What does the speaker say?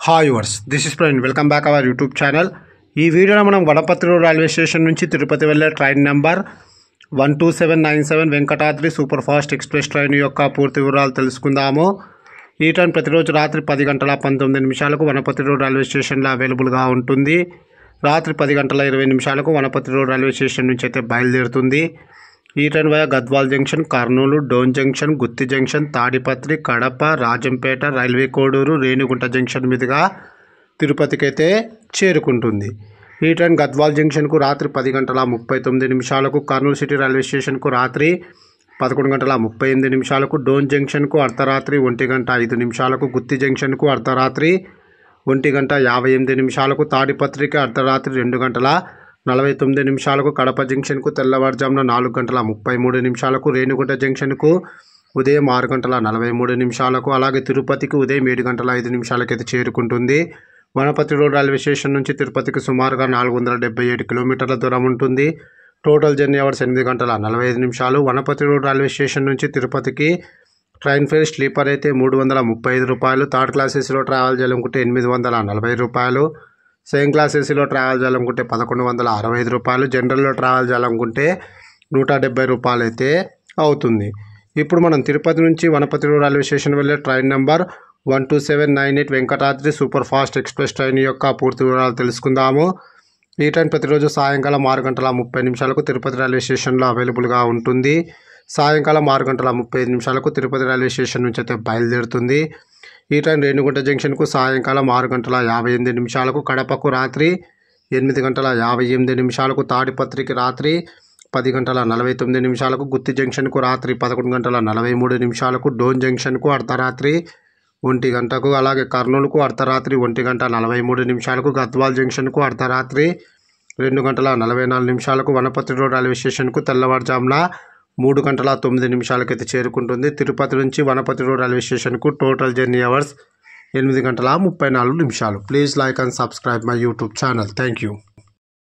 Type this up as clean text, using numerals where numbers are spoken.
Hi viewers this is Praveen welcome back our YouTube channel. ఈ వీడియోలో మనం వనపర్తి రోడ్ రైల్వే స్టేషన్ నుంచి తిరుపతి వెళ్ళే train number 12797 Venkatadri super fast express train యొక్క పూర్తి వివరాలు తెలుసుకుందాము. ఈ ట్రైన్ ప్రతిరోజు రాత్రి 10:19 వనపర్తి రోడ్ రైల్వే స్టేషన్లో అవైలబుల్గా ఉంటుంది. రాత్రి 10:20 వనపర్తి రోడ్ రైల్వే స్టేషన్ నుంచి అయితే బయలుదేరుతుంది. ఈ train via Gadwal junction, Kurnool, Dhone junction, Gooty junction, Tadipatri, Kadapa, Rajampet, railway Koduru, Renigunta junction మీదుగా తిరుపతికి అయితే చేరుకుంటుంది. ఈ ట్రైన్ గద్వాల్ జంక్షన్కు రాత్రి 10:39, కర్నూలు సిటీ రైల్వే స్టేషన్కు రాత్రి 11:38, డోన్ జంక్షన్కు అర్ధరాత్రి 1:05, గుత్తి జంక్షన్కు అర్ధరాత్రి 1:58, తాడిపత్రికి అర్ధరాత్రి 2:49, కడప జంక్షన్కు తెల్లవారుజామున 4:33, రేణిగుంట జంక్షన్కు ఉదయం 6:43, అలాగే తిరుపతికి ఉదయం 7:05 అయితే చేరుకుంటుంది. వనపర్తి రోడ్ రైల్వే స్టేషన్ నుంచి తిరుపతికి సుమారుగా 477 కిలోమీటర్ల దూరం ఉంటుంది. Total journey hours 8:45. Wanaparthy road railway station నుంచి తిరుపతికి ట్రైన్ ఫేర్ స్లీపర్ అయితే 335 రూపాయలు, థర్డ్ క్లాస్ ఏసీలో ట్రావెల్ చేయాలనుకుంటే 840 రూపాయలు, సెకండ్ క్లాస్ ఏసీలో ట్రావెల్ చేయాలనుకుంటే 1165 రూపాయలు, జనరల్లో ట్రావెల్ చేయాలనుకుంటే 170 రూపాయలు అయితే అవుతుంది. ఇప్పుడు మనం తిరుపతి నుంచి వనపర్తి రోడ్ రైల్వే స్టేషన్ వెళ్ళే train number 12798 Venkatadri super fast express train యొక్క పూర్తి వివరాలు తెలుసుకుందాము. ఈ ట్రైన్ ప్రతిరోజు సాయంకాలం 6:30 తిరుపతి రైల్వే స్టేషన్లో అవైలబుల్గా ఉంటుంది. సాయంకాలం 6:35 తిరుపతి రైల్వే స్టేషన్ నుంచి అయితే బయలుదేరుతుంది. ఈ ట్రైన్ రేణిగుంట జంక్షన్కు సాయంకాలం 6:58, కడపకు రాత్రి 8:58, తాడిపత్రికి రాత్రి 10:49, గుత్తి జంక్షన్కు రాత్రి 11:43, డోన్ జంక్షన్కు అర్ధరాత్రి 1 అలాగే కర్నూలుకు అర్ధరాత్రి 1:43, గద్వాల్ జంక్షన్కు అర్ధరాత్రి 2:44, వనపర్తి రోడ్ రైల్వే స్టేషన్కు తెల్లవారుజామున 3:09 అయితే చేరుకుంటుంది. తిరుపతి నుంచి వనపర్తి రోడ్ రైల్వే స్టేషన్కు total journey hours 8:34. Please like and subscribe my YouTube channel. Thank you.